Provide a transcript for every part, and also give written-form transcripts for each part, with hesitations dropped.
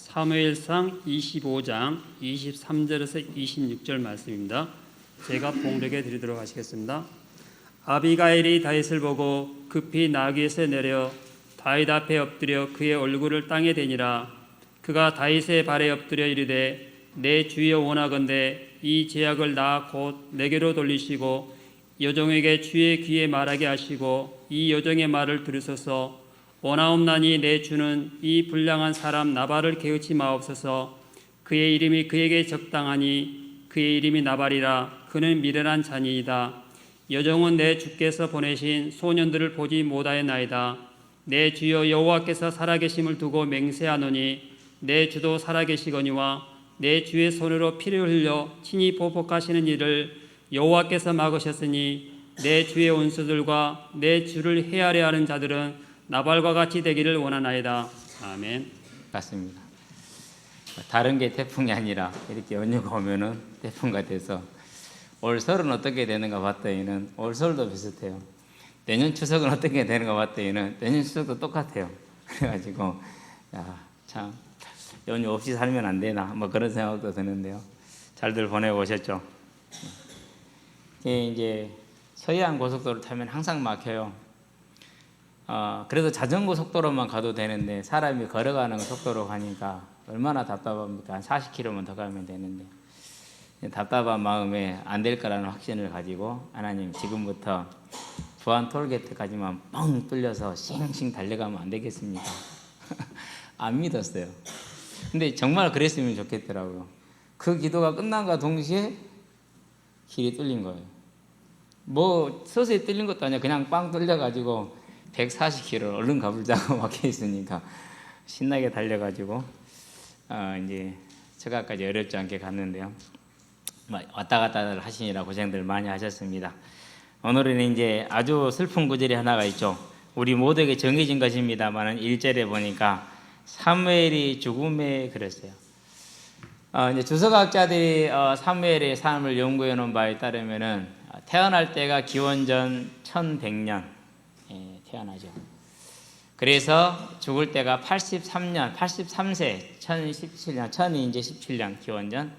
사무엘상 25장 23절에서 26절 말씀입니다. 제가 봉독해 드리도록 하시겠습니다. 아비가일이 다윗을 보고 급히 나귀에서 내려 다윗 앞에 엎드려 그의 얼굴을 땅에 대니라. 그가 다윗의 발에 엎드려 이르되 내 주여 원하건대 이 제약을 나 곧 내게로 돌리시고 여종에게 주의 귀에 말하게 하시고 이 여종의 말을 들으소서. 원하옵나니 내 주는 이 불량한 사람 나발을 개의치 마옵소서. 그의 이름이 그에게 적당하니 그의 이름이 나발이라. 그는 미련한 자니이다. 여종은 내 주께서 보내신 소년들을 보지 못하였나이다. 내 주여 여호와께서 살아계심을 두고 맹세하노니 내 주도 살아계시거니와 내 주의 손으로 피를 흘려 친히 보복하시는 일을 여호와께서 막으셨으니 내 주의 원수들과 내 주를 헤아려 하는 자들은 나발과 같이 되기를 원하나이다. 아멘. 맞습니다. 다른 게 태풍이 아니라 이렇게 연휴가 오면은 태풍가 돼서 올 설은 어떻게 되는가 봤더니는 올 설도 비슷해요. 내년 추석은 어떻게 되는가 봤더니는 내년 추석도 똑같아요. 그래가지고 참 연휴 없이 살면 안 되나 뭐 그런 생각도 드는데요. 잘들 보내고 오셨죠? 이제 서해안 고속도로 타면 항상 막혀요. 그래도 자전거 속도로만 가도 되는데 사람이 걸어가는 속도로 가니까 얼마나 답답합니까? 한 40km만 더 가면 되는데 답답한 마음에 안 될 거라는 확신을 가지고 하나님 지금부터 부안 톨게이트까지만 뻥 뚫려서 싱싱 달려가면 안 되겠습니까? 안 믿었어요. 근데 정말 그랬으면 좋겠더라고요. 그 기도가 끝난과 동시에 길이 뚫린 거예요. 뭐 서서히 뚫린 것도 아니야. 그냥 빵 뚫려가지고 140km 얼른 가불자고 막혀 있으니까 신나게 달려가지고 이제 처가까지 어렵지 않게 갔는데요. 왔다 갔다 하시느라 고생들 많이 하셨습니다. 오늘은 이제 아주 슬픈 구절이 하나가 있죠. 우리 모두에게 정해진 것입니다만은 1절에 보니까 사무엘이 죽음에 그랬어요. 이제 주석학자들이 사무엘의 삶을 연구해 놓은 바에 따르면은 태어날 때가 기원전 1100년 태어나죠. 그래서 죽을 때가 83년, 83세, 1017년, 1000이 이제 17년 기원전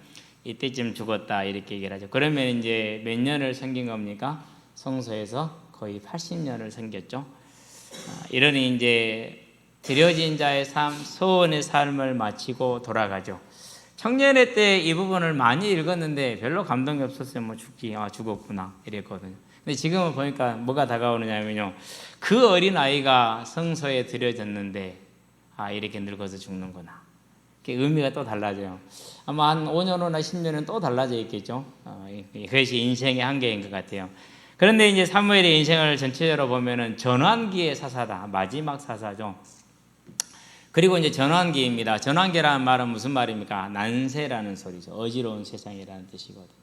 이때쯤 죽었다 이렇게 얘기를 하죠. 그러면 이제 몇 년을 섬긴 겁니까? 성소에서 거의 80년을 섬겼죠. 이러니 이제 드려진 자의 삶, 소원의 삶을 마치고 돌아가죠. 청년회 때 이 부분을 많이 읽었는데 별로 감동이 없었어요. 뭐 죽었구나 이랬거든요. 근데 지금은 보니까 뭐가 다가오느냐면요. 그 어린 아이가 성소에 들여졌는데 이렇게 늙어서 죽는구나. 의미가 또 달라져요. 아마 한 5년 후나 10년은 또 달라져 있겠죠. 그것이 인생의 한계인 것 같아요. 그런데 이제 사무엘의 인생을 전체적으로 보면은 전환기의 사사다. 마지막 사사죠. 그리고 이제 전환기입니다. 전환기라는 말은 무슨 말입니까? 난세라는 소리죠. 어지러운 세상이라는 뜻이거든요.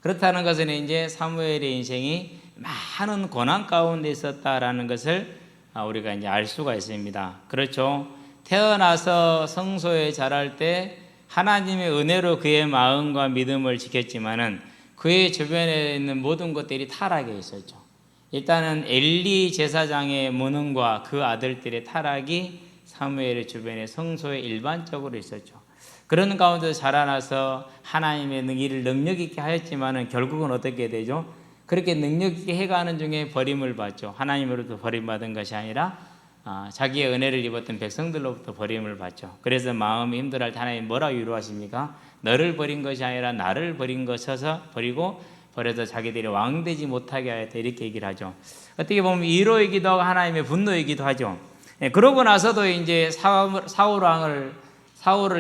그렇다는 것은 이제 사무엘의 인생이 많은 고난 가운데 있었다라는 것을 우리가 이제 알 수가 있습니다. 그렇죠. 태어나서 성소에 자랄 때 하나님의 은혜로 그의 마음과 믿음을 지켰지만은 그의 주변에 있는 모든 것들이 타락해 있었죠. 일단은 엘리 제사장의 무능과 그 아들들의 타락이 사무엘의 주변에 성소에 일반적으로 있었죠. 그런 가운데 자라나서 하나님의 일을 능력 있게 하였지만은 결국은 어떻게 되죠? 그렇게 능력 있게 해가는 중에 버림을 받죠. 하나님으로부터 버림받은 것이 아니라 자기의 은혜를 입었던 백성들로부터 버림을 받죠. 그래서 마음이 힘들어할 때 하나님 뭐라고 위로하십니까? 너를 버린 것이 아니라 나를 버린 것이어서 버리고 버려서 자기들이 왕되지 못하게 하였다 이렇게 얘기를 하죠. 어떻게 보면 위로이기도 하고 하나님의 분노이기도 하죠. 그러고 나서도 이제 사울을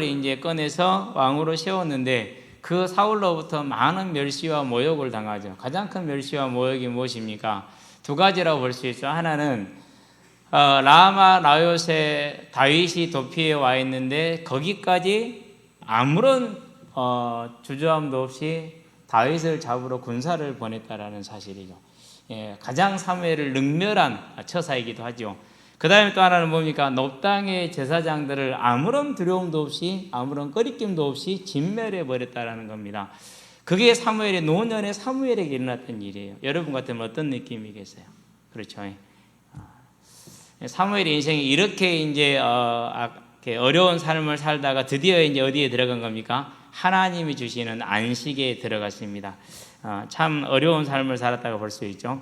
이제 꺼내서 왕으로 세웠는데 그 사울로부터 많은 멸시와 모욕을 당하죠. 가장 큰 멸시와 모욕이 무엇입니까? 두 가지라고 볼 수 있죠. 하나는 라마 나요세 다윗이 도피해 와 있는데 거기까지 아무런 주저함도 없이 다윗을 잡으러 군사를 보냈다라는 사실이죠. 가장 사무엘을 능멸한 처사이기도 하죠. 그 다음에 또 하나는 뭡니까? 높당의 제사장들을 아무런 두려움도 없이 아무런 꺼리낌도 없이 진멸해 버렸다라는 겁니다. 그게 사무엘의 노년의 사무엘에게 일어났던 일이에요. 여러분 같으면 어떤 느낌이겠어요? 그렇죠. 사무엘의 인생이 이렇게 이제 이렇게 어려운 삶을 살다가 드디어 이제 어디에 들어간 겁니까? 하나님이 주시는 안식에 들어갔습니다. 참 어려운 삶을 살았다고 볼 수 있죠.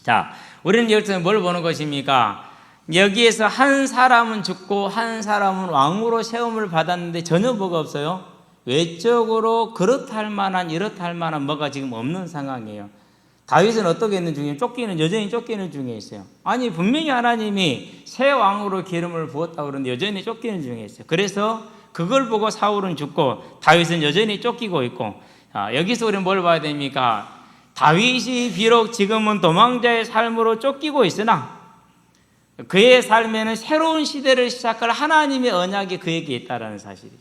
자, 우리는 여기서 뭘 보는 것입니까? 여기에서 한 사람은 죽고 한 사람은 왕으로 세움을 받았는데 전혀 뭐가 없어요. 외적으로 그렇다 할 만한 이렇다 할 만한 뭐가 지금 없는 상황이에요. 다윗은 어떻게 있는 중이에요? 여전히 쫓기는 중에 있어요. 아니 분명히 하나님이 새 왕으로 기름을 부었다고 그러는데 여전히 쫓기는 중에 있어요. 그래서 그걸 보고 사울은 죽고 다윗은 여전히 쫓기고 있고, 여기서 우리는 뭘 봐야 됩니까? 다윗이 비록 지금은 도망자의 삶으로 쫓기고 있으나 그의 삶에는 새로운 시대를 시작할 하나님의 언약이 그에게 있다는 사실이죠.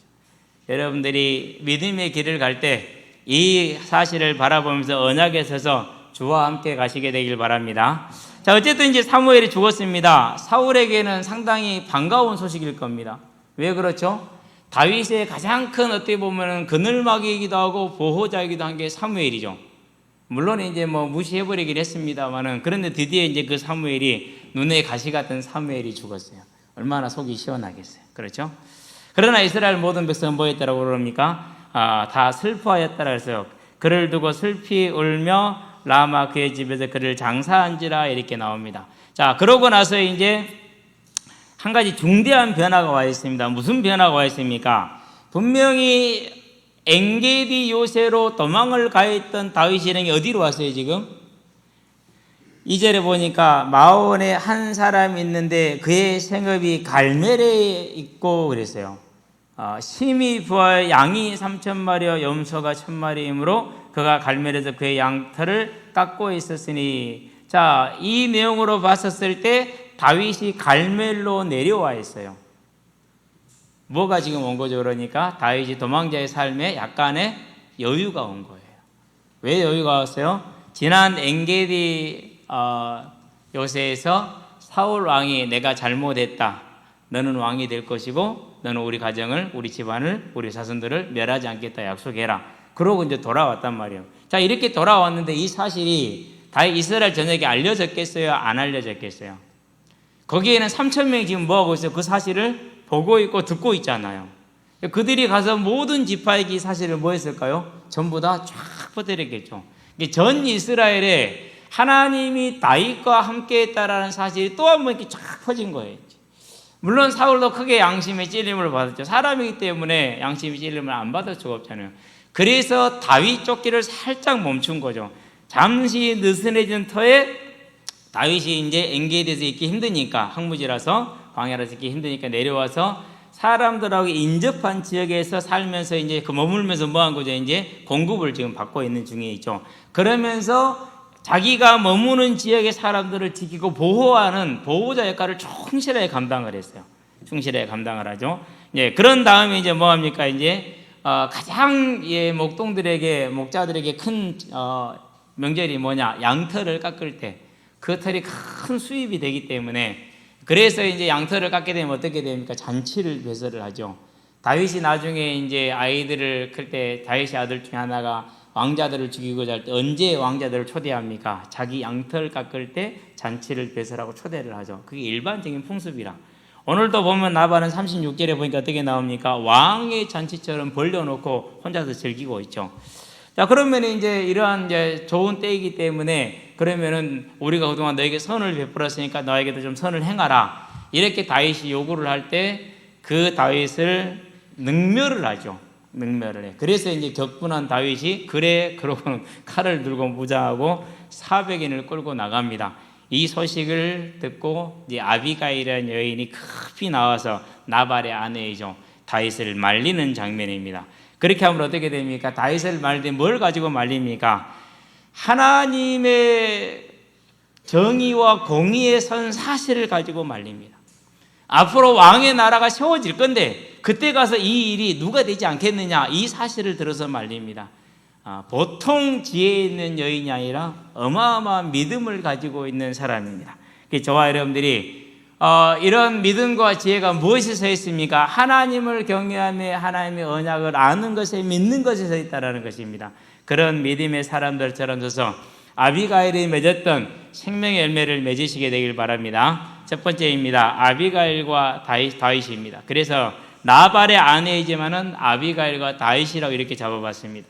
여러분들이 믿음의 길을 갈 때 이 사실을 바라보면서 언약에 서서 주와 함께 가시게 되길 바랍니다. 자, 어쨌든 이제 사무엘이 죽었습니다. 사울에게는 상당히 반가운 소식일 겁니다. 왜 그렇죠? 다윗의 가장 큰 어떻게 보면은 그늘막이기도 하고 보호자이기도 한 게 사무엘이죠. 물론 이제 뭐 무시해버리긴 했습니다만은, 그런데 드디어 이제 그 사무엘이 눈에 가시 같은 사무엘이 죽었어요. 얼마나 속이 시원하겠어요. 그렇죠? 그러나 이스라엘 모든 백성은 뭐 했다라고 그럽니까? 다 슬퍼하였다라 해서요. 그를 두고 슬피 울며 라마 그의 집에서 그를 장사한지라 이렇게 나옵니다. 자, 그러고 나서 이제 한 가지 중대한 변화가 와 있습니다. 무슨 변화가 와 있습니까? 분명히 엔게디 요새로 도망을 가했던 다윗이 어디로 왔어요 지금? 2절에 보니까 마온에 한 사람이 있는데 그의 생업이 갈멜에 있고 그랬어요. 심히 부하여 양이 3,000마리와 염소가 1,000마리이므로 그가 갈멜에서 그의 양털을 깎고 있었으니, 자, 이 내용으로 봤었을 때 다윗이 갈멜로 내려와 있어요. 뭐가 지금 온 거죠? 그러니까 다윗이 도망자의 삶에 약간의 여유가 온 거예요. 왜 여유가 왔어요? 지난 엔게디 요새에서 사울 왕이 내가 잘못했다, 너는 왕이 될 것이고 너는 우리 가정을, 우리 집안을, 우리 자손들을 멸하지 않겠다 약속해라. 그러고 이제 돌아왔단 말이에요. 자, 이렇게 돌아왔는데 이 사실이 다윗 이스라엘 전역에 알려졌겠어요? 안 알려졌겠어요? 거기에는 3,000명이 지금 뭐하고 있어요? 그 사실을 보고 있고 듣고 있잖아요. 그들이 가서 모든 지파에게 이 사실을 뭐 했을까요? 전부 다 쫙 퍼뜨렸겠죠. 전 이스라엘에 하나님이 다윗과 함께 했다라는 사실이 또 한 번 이렇게 쫙 퍼진 거예요. 물론 사울도 크게 양심의 찔림을 받았죠. 사람이기 때문에 양심의 찔림을 안 받을 수가 없잖아요. 그래서 다윗 쫓기를 살짝 멈춘 거죠. 잠시 느슨해진 터에 다윗이 이제 엔게디에서 있기 힘드니까, 항무지라서 광야라서 있기 힘드니까 내려와서 사람들하고 인접한 지역에서 살면서 이제 그 머물면서 뭐 한 거죠? 이제 공급을 지금 받고 있는 중에 있죠. 그러면서 자기가 머무는 지역의 사람들을 지키고 보호하는 보호자 역할을 충실하게 감당을 했어요. 충실하게 감당을 하죠. 예, 그런 다음에 이제 뭐 합니까? 이제 가장 목자들에게 큰 명절이 뭐냐? 양털을 깎을 때 그 털이 큰 수입이 되기 때문에, 그래서 이제 양털을 깎게 되면 어떻게 됩니까? 잔치를 배설을 하죠. 다윗이 나중에 이제 아이들을 클 때 다윗의 아들 중에 하나가 왕자들을 죽이고자 할 때 언제 왕자들을 초대합니까? 자기 양털 깎을 때 잔치를 배설하고 초대를 하죠. 그게 일반적인 풍습이라. 오늘도 보면 나발은 36절에 보니까 어떻게 나옵니까? 왕의 잔치처럼 벌려놓고 혼자서 즐기고 있죠. 자, 그러면 이제 이러한 이제 좋은 때이기 때문에, 그러면은 우리가 그동안 너에게 선을 베풀었으니까 너에게도 좀 선을 행하라. 이렇게 다윗이 요구를 할 때 그 다윗을 능멸을 하죠. 능멸을 해. 그래서 이제 격분한 다윗이 그러고는 칼을 들고 무장하고 400인을 끌고 나갑니다. 이 소식을 듣고 이제 아비가일이라는 여인이 급히 나와서 나발의 아내이죠. 다윗을 말리는 장면입니다. 그렇게 하면 어떻게 됩니까? 다윗을 말릴 때 뭘 가지고 말립니까? 하나님의 정의와 공의에 선 사실을 가지고 말립니다. 앞으로 왕의 나라가 세워질 건데 그때 가서 이 일이 누가 되지 않겠느냐, 이 사실을 들어서 말립니다. 보통 지혜 있는 여인이 아니라 어마어마한 믿음을 가지고 있는 사람입니다. 저와 여러분들이 이런 믿음과 지혜가 무엇에 서 있습니까? 하나님을 경외하며 하나님의 언약을 아는 것에, 믿는 것에 서 있다는 것입니다. 그런 믿음의 사람들처럼 서서 아비가일이 맺었던 생명의 열매를 맺으시게 되길 바랍니다. 첫 번째입니다. 아비가일과 다윗입니다. 그래서 나발의 아내이지만은 아비가일과 다윗이라고 이렇게 잡아봤습니다.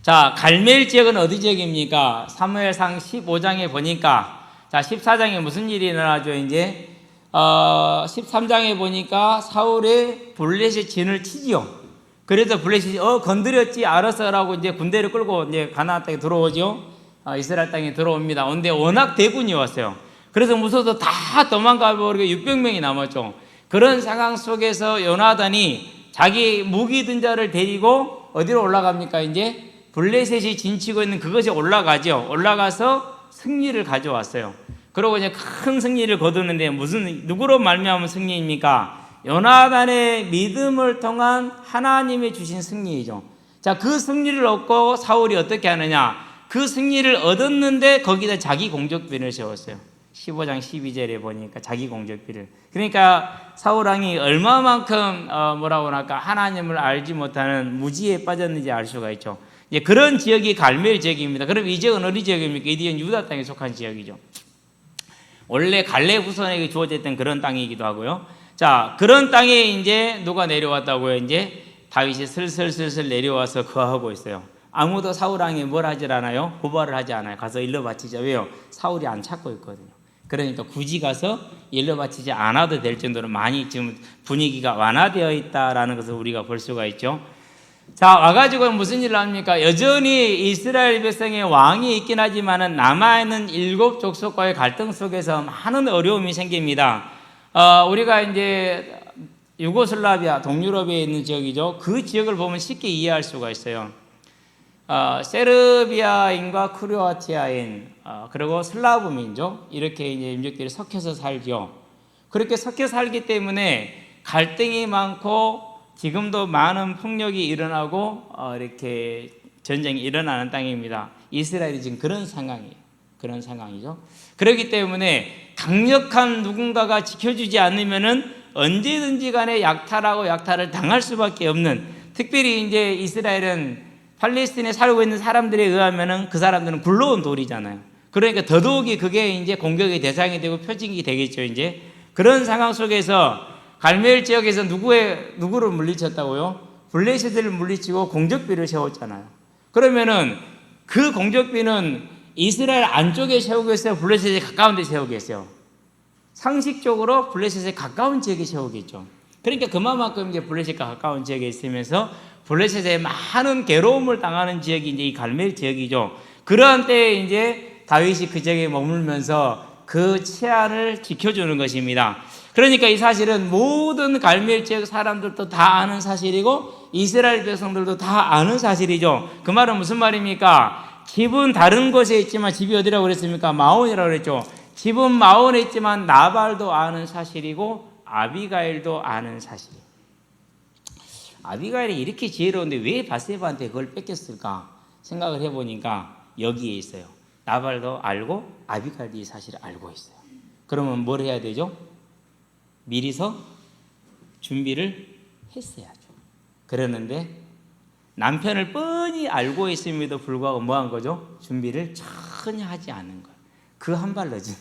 자, 갈멜 지역은 어디 지역입니까? 사무엘상 15장에 보니까, 자, 14장에 무슨 일이 일어나죠? 이제 13장에 보니까 사울의 블레셋 진을 치지요. 그래서 블레셋이 건드렸지 알았어라고 이제 군대를 끌고 이제 가나안 땅에 들어오죠. 이스라엘 땅에 들어옵니다. 근데 워낙 대군이 왔어요. 그래서 무서워서 다 도망가 버리고 600명이 남았죠. 그런 상황 속에서 요나단이 자기 무기 든 자를 데리고 어디로 올라갑니까? 이제 블레셋이 진치고 있는 그것에 올라가죠. 올라가서 승리를 가져왔어요. 그리고 이제 큰 승리를 거두는데 누구로 말미암은 승리입니까? 요나단의 믿음을 통한 하나님이 주신 승리이죠. 자, 그 승리를 얻고 사울이 어떻게 하느냐? 그 승리를 얻었는데 거기다 자기 공적비를 세웠어요. 15장 12절에 보니까 자기 공적비를. 그러니까 사울왕이 얼마만큼 뭐라고 할까 하나님을 알지 못하는 무지에 빠졌는지 알 수가 있죠. 이제 그런 지역이 갈멜 지역입니다. 그럼 이 지역은 어디 지역입니까? 이 지역은 유다 땅에 속한 지역이죠. 원래 갈렙 후손에게 주어졌던 그런 땅이기도 하고요. 자, 그런 땅에 이제 누가 내려왔다고요? 이제 다윗이 슬슬 내려와서 거하고 있어요. 아무도 사울 왕이 뭘 하질 않아요? 고발을 하지 않아요. 가서 일러 바치자. 왜요? 사울이 안 찾고 있거든요. 그러니까 굳이 가서 일러 바치지 않아도 될 정도로 많이 지금 분위기가 완화되어 있다라는 것을 우리가 볼 수가 있죠. 자, 와가지고 무슨 일을 합니까? 여전히 이스라엘 백성의 왕이 있긴 하지만은 남아있는 7 족속과의 갈등 속에서 많은 어려움이 생깁니다. 우리가 이제 유고슬라비아, 동유럽에 있는 지역이죠. 그 지역을 보면 쉽게 이해할 수가 있어요. 세르비아인과 크로아티아인, 그리고 슬라브 민족, 이렇게 이제 민족들이 섞여서 살죠. 그렇게 섞여 살기 때문에 갈등이 많고 지금도 많은 폭력이 일어나고 이렇게 전쟁이 일어나는 땅입니다. 이스라엘이 지금 그런 상황이죠. 그렇기 때문에 강력한 누군가가 지켜주지 않으면은 언제든지 간에 약탈을 당할 수밖에 없는, 특별히 이제 이스라엘은 팔레스틴에 살고 있는 사람들에 의하면은 그 사람들은 굴러온 돌이잖아요. 그러니까 더더욱이 그게 이제 공격의 대상이 되고 표징이 되겠죠. 이제 그런 상황 속에서 갈멜 지역에서 누구를 물리쳤다고요? 블레셋을 물리치고 공적비를 세웠잖아요. 그러면은 그 공적비는 이스라엘 안쪽에 세우겠어요? 블레셋에 가까운 데 세우겠어요? 상식적으로 블레셋에 가까운 지역에 세우겠죠. 그러니까 그만큼 이제 블레셋과 가까운 지역에 있으면서 블레셋에 많은 괴로움을 당하는 지역이 이제 이 갈멜 지역이죠. 그러한 때에 이제 다윗이 그 지역에 머물면서 그 치안을 지켜주는 것입니다. 그러니까 이 사실은 모든 갈멜 지역 사람들도 다 아는 사실이고 이스라엘 백성들도 다 아는 사실이죠. 그 말은 무슨 말입니까? 집은 다른 곳에 있지만, 집이 어디라고 그랬습니까? 마온이라고 그랬죠. 집은 마온에 있지만 나발도 아는 사실이고 아비가일도 아는 사실이에요. 아비가일이 이렇게 지혜로운데 왜 바세바한테 그걸 뺏겼을까 생각을 해보니까 여기에 있어요. 나발도 알고 아비가일도 이 사실을 알고 있어요. 그러면 뭘 해야 되죠? 미리서 준비를 했어야죠. 그러는데 남편을 뻔히 알고 있음에도 불구하고 뭐 한 거죠? 준비를 전혀 하지 않은 거예요. 그 한 발 늦은.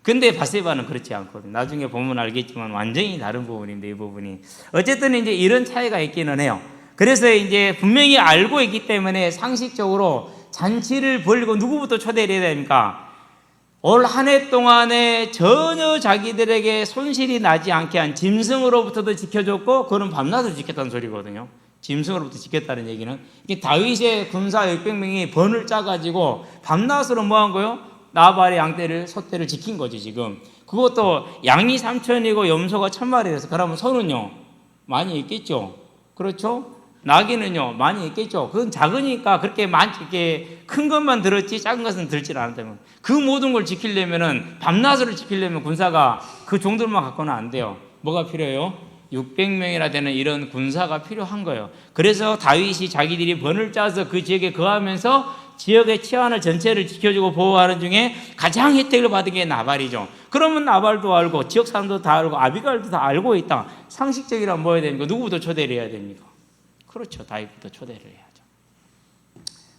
근데 바세바는 그렇지 않거든요. 나중에 보면 알겠지만 완전히 다른 부분인데, 이 부분이. 어쨌든 이제 이런 차이가 있기는 해요. 그래서 이제 분명히 알고 있기 때문에 상식적으로 잔치를 벌리고 누구부터 초대를 해야 됩니까? 올 한 해 동안에 전혀 자기들에게 손실이 나지 않게 한 짐승으로부터도 지켜줬고, 그거는 밤낮을 지켰다는 소리거든요. 짐승으로부터 지켰다는 얘기는, 이게 다윗의 군사 600명이 번을 짜가지고 밤낮으로 뭐 한 거예요? 나발의 양떼를, 소떼를 지킨 거지, 지금. 그것도 양이 3,000이고 염소가 1,000마리라서, 그러면 소는요? 많이 있겠죠? 그렇죠? 나귀는요? 많이 있겠죠? 그건 작으니까 그렇게 큰 것만 들었지, 작은 것은 들지 않았다면. 그 모든 걸 지키려면은, 밤낮으로 지키려면 군사가 그 정도만 갖고는 안 돼요. 뭐가 필요해요? 600명이나 되는 이런 군사가 필요한 거예요. 그래서 다윗이 자기들이 번을 짜서 그 지역에 거하면서 지역의 치안을 전체를 지켜주고 보호하는 중에 가장 혜택을 받은 게 나발이죠. 그러면 나발도 알고 지역 사람도 다 알고 아비가일도 다 알고 있다. 상식적이라면 뭐 해야 됩니까? 누구부터 초대를 해야 됩니까? 그렇죠. 다윗부터 초대를 해야죠.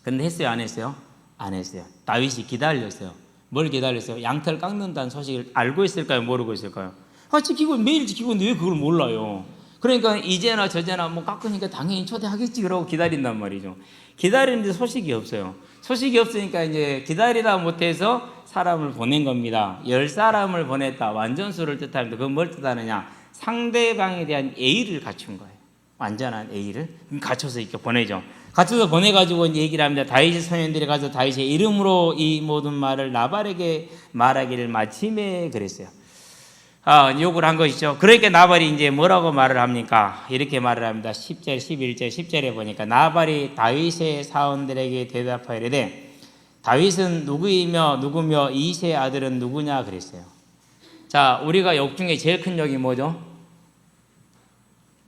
근데 했어요? 안 했어요? 안 했어요. 다윗이 기다렸어요. 뭘 기다렸어요? 양털 깎는다는 소식을 알고 있을까요? 모르고 있을까요? 지키고 매일 지키고 있는데 왜 그걸 몰라요? 그러니까 이제나 저제나 뭐 깎으니까 당연히 초대하겠지 그러고 기다린단 말이죠. 기다리는데 소식이 없어요. 소식이 없으니까 이제 기다리다 못해서 사람을 보낸 겁니다. 10사람을 보냈다. 완전수를 뜻합니다. 그건 뭘 뜻하느냐? 상대방에 대한 예의를 갖춘 거예요. 완전한 예의를 갖춰서 이렇게 보내죠. 갖춰서 보내가지고 이제 얘기를 합니다. 다윗의 소년들이 가서 다윗의 이름으로 이 모든 말을 나발에게 말하기를 마침에 그랬어요. 욕을 한 것이죠. 그러니까 나발이 이제 뭐라고 말을 합니까? 이렇게 말을 합니다. 10절, 11절, 10절에 보니까 나발이 다윗의 사원들에게 대답하여 이르되 다윗은 누구이며 누구며 이새의 아들은 누구냐 그랬어요. 자, 우리가 욕 중에 제일 큰 욕이 뭐죠?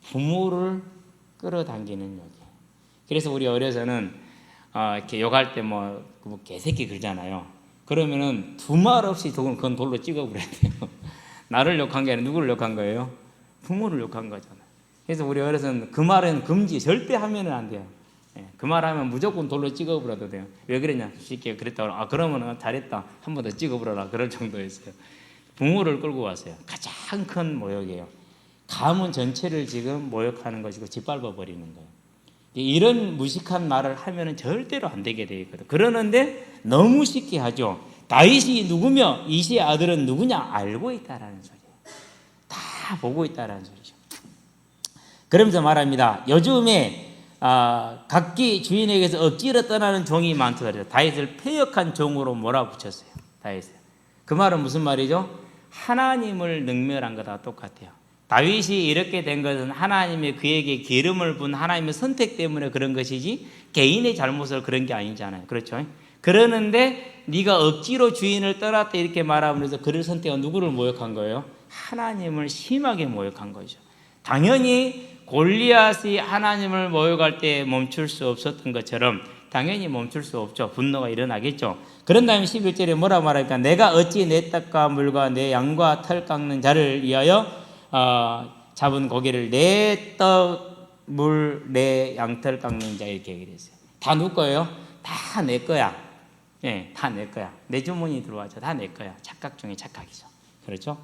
부모를 끌어당기는 욕이에요. 그래서 우리 어려서는 이렇게 욕할 때 뭐 개새끼 그러잖아요. 그러면은 두말 없이 그건 돌로 찍어버려야 돼요. 나를 욕한 게 아니라 누구를 욕한 거예요? 부모를 욕한 거잖아요. 그래서 우리 어려서는 그 말은 금지, 절대 하면은 안 돼요. 그 말하면 무조건 돌로 찍어버려도 돼요. 왜 그랬냐? 쉽게 그랬다고 그러면 잘했다. 한 번 더 찍어버려라. 그럴 정도였어요. 부모를 끌고 왔어요. 가장 큰 모욕이에요. 가문 전체를 지금 모욕하는 것이고 짓밟아 버리는 거예요. 이런 무식한 말을 하면은 절대로 안 되게 되어 있거든. 그러는데 너무 쉽게 하죠. 다윗이 누구며 이새의 아들은 누구냐 알고 있다라는 소리예요. 다 보고 있다라는 소리죠. 그러면서 말합니다. 요즘에 각기 주인에게서 억지로 떠나는 종이 많다 그래요. 다윗을 패역한 종으로 몰아붙였어요. 다윗을. 그 말은 무슨 말이죠? 하나님을 능멸한 거다 똑같아요. 다윗이 이렇게 된 것은 하나님이 그에게 기름을 분 하나님의 선택 때문에 그런 것이지 개인의 잘못을 그런 게 아니잖아요. 그렇죠? 그러는데 네가 억지로 주인을 떠났다 이렇게 말하면서 그를 선택한 누구를 모욕한 거예요? 하나님을 심하게 모욕한 거죠. 당연히 골리앗이 하나님을 모욕할 때 멈출 수 없었던 것처럼 당연히 멈출 수 없죠. 분노가 일어나겠죠. 그런 다음에 11절에 뭐라 말하니까 내가 어찌 내 떡과 물과 내 양과 털 깎는 자를 위하여 잡은 고기를 내 떡, 물, 내 양털 깎는 자 이렇게 얘기를 했어요. 다 누구 거예요? 다 내 거야. 예, 다 내 거야. 내 주머니 들어와서 다 내 거야. 착각 중에 착각이죠. 그렇죠?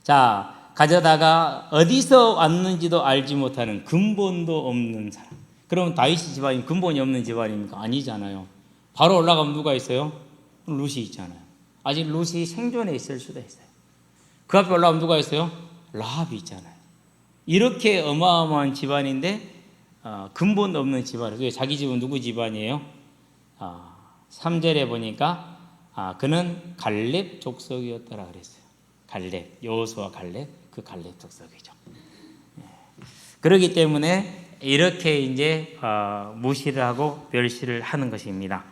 자, 가져다가 어디서 왔는지도 알지 못하는 근본도 없는 사람. 그럼 다윗 집안이 근본이 없는 집안입니까? 아니잖아요. 바로 올라가면 누가 있어요? 룻이 있잖아요. 아직 룻이 생존해 있을 수도 있어요. 그 앞에 올라가면 누가 있어요? 라합이 있잖아요. 이렇게 어마어마한 집안인데 근본 없는 집안이에요. 자기 집은 누구 집안이에요? 3절에 보니까 그는 갈렙 족속이었더라 그랬어요. 갈렙, 여호수아 갈렙, 그 갈렙 족속이죠. 그렇기 때문에 이렇게 이제 무시를 하고 멸시를 하는 것입니다.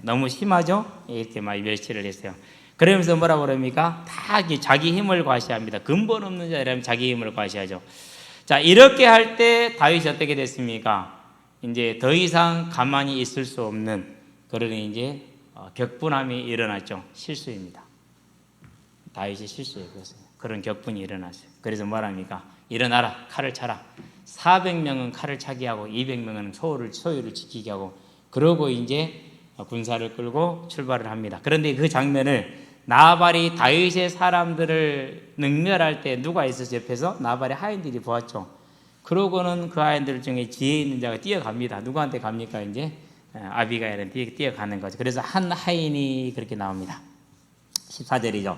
너무 심하죠? 이렇게 많이 멸시를 했어요. 그러면서 뭐라고 그럽니까? 다 자기 힘을 과시합니다. 근본 없는 자라면 자기 힘을 과시하죠. 자, 이렇게 할 때 다윗이 어떻게 됐습니까? 이제 더 이상 가만히 있을 수 없는 그런 이제 격분함이 일어났죠. 실수입니다. 다윗이 실수예요. 그런 격분이 일어났어요. 그래서 뭐랍니까? 일어나라, 칼을 차라. 400명은 칼을 차게 하고 200명은 소유를 지키게 하고 그러고 이제 군사를 끌고 출발을 합니다. 그런데 그 장면을 나발이 다윗의 사람들을 능멸할 때 누가 있었어요? 옆에서 나발의 하인들이 보았죠. 그러고는 그 하인들 중에 지혜 있는 자가 뛰어갑니다. 누구한테 갑니까? 이제 아비가일한테 뛰어가는 거죠. 그래서 한 하인이 그렇게 나옵니다. 14절이죠.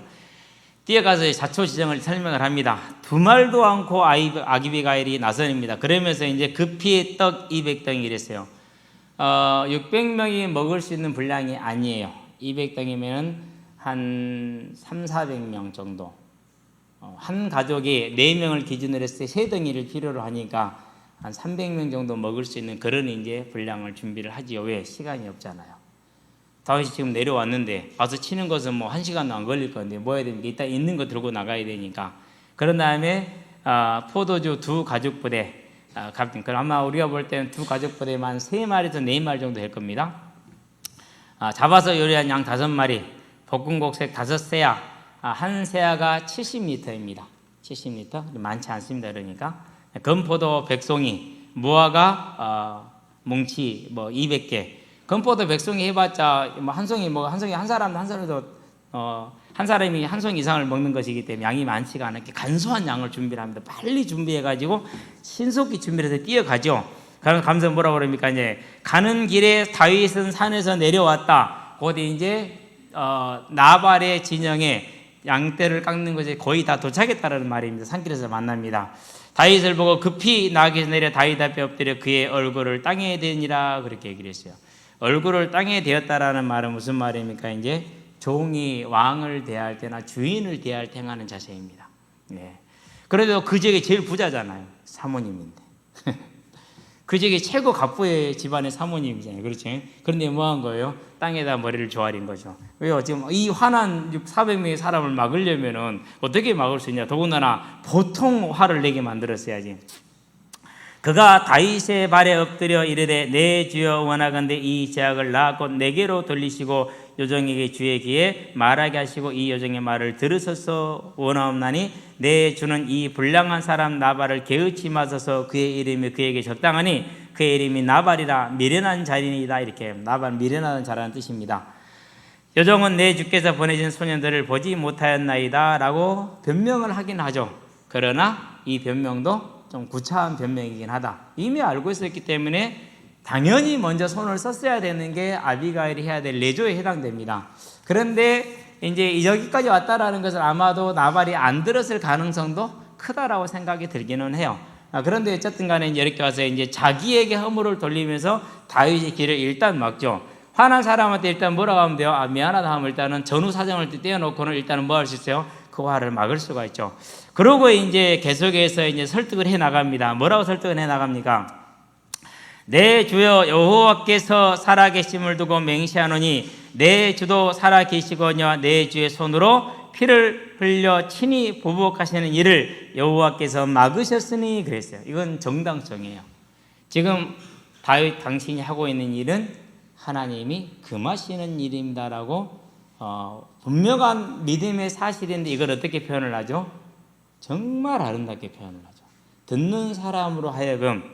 뛰어가서 자초지정을 설명을 합니다. 두 말도 않고 아비가일이 나선입니다. 그러면서 이제 급히 떡 200덩이 이랬어요. 600명이 먹을 수 있는 분량이 아니에요. 200덩이면 한 300~400명 정도. 한 가족이 4명을 기준으로 했을 때 3덩이를 필요로 하니까 한 300명 정도 먹을 수 있는 그런 이제 분량을 준비를 하지요. 왜? 시간이 없잖아요. 다윗이 지금 내려왔는데 와서 치는 것은 뭐 1시간도 안 걸릴 건데 뭐 해야 됩니까? 이따 있는 거 들고 나가야 되니까. 그런 다음에 포도주 2가죽 부대. 그럼 아마 우리가 볼 때는 2가죽 부대만 3마리에서 4마리 정도 될 겁니다. 잡아서 요리한 양 5마리, 볶은 곡색 5세야, 한 세야가 70리터입니다. 70리터? 많지 않습니다. 그러니까 건포도 100송이, 무화과 뭉치 뭐 200개, 건포도 100송이 해봤자 뭐 한 송이 한 사람도 한 사람이 한 송이 이상을 먹는 것이기 때문에 양이 많지가 않게 간소한 양을 준비를 합니다. 빨리 준비해가지고 신속히 준비를 해서 뛰어가죠. 그럼 가면서 뭐라고 그럽니까? 이제 가는 길에 다윗은 산에서 내려왔다. 곧 이제 나발의 진영에 양떼를 깎는 것이 거의 다 도착했다는 말입니다. 산길에서 만납니다. 다윗을 보고 급히 나귀에서 내려 다윗 앞에 엎드려 그의 얼굴을 땅에 대니라 그렇게 얘기를 했어요. 얼굴을 땅에 대었다라는 말은 무슨 말입니까? 이제 종이 왕을 대할 때나 주인을 대할 때 행하는 자세입니다. 네. 그래도 그 지역이 제일 부자잖아요. 사모님인데. 그 지역이 최고 갑부의 집안의 사모님이잖아요. 그렇죠? 그런데 뭐 한 거예요? 땅에다 머리를 조아린 거죠. 왜요? 지금 이 화난 400명의 사람을 막으려면은 어떻게 막을 수 있냐? 더군다나 보통 화를 내게 만들었어야지. 그가 다윗의 발에 엎드려 이르되 내 주여 원하건대 이 제약을 곧 내게로 돌리시고 요정에게 주의 귀에 말하게 하시고 이 요정의 말을 들으소서 원하옵나니 내 주는 이 불량한 사람 나발을 개의치 마소서 그의 이름이 그에게 적당하니 그의 이름이 나발이라 미련한 자리이다. 이렇게 나발 미련한 자라는 뜻입니다. 요정은 내 주께서 보내신 소년들을 보지 못하였나이다 라고 변명을 하긴 하죠. 그러나 이 변명도 좀 구차한 변명이긴 하다. 이미 알고 있었기 때문에 당연히 먼저 손을 썼어야 되는 게 아비가일이 해야 될 내조에 해당됩니다. 그런데 이제 여기까지 왔다라는 것은 아마도 나발이 안 들었을 가능성도 크다라고 생각이 들기는 해요. 그런데 어쨌든 간에 이렇게 와서 이제 자기에게 허물을 돌리면서 다윗의 길을 일단 막죠. 화난 사람한테 일단 뭐라고 하면 돼요? 미안하다 하면 일단은 전후 사정을 떼어놓고는 일단은 뭐 할 수 있어요? 그 화를 막을 수가 있죠. 그러고 이제 계속해서 이제 설득을 해 나갑니다. 뭐라고 설득을 해 나갑니까? 내 주여 여호와께서 살아계심을 두고 맹세하노니 내 주도 살아계시거니와 내 주의 손으로 피를 흘려 친히 보복하시는 일을 여호와께서 막으셨으니 그랬어요. 이건 정당성이에요. 지금 다윗 당신이 하고 있는 일은 하나님이 금하시는 일입니다라고 분명한 믿음의 사실인데 이걸 어떻게 표현을 하죠? 정말 아름답게 표현을 하죠. 듣는 사람으로 하여금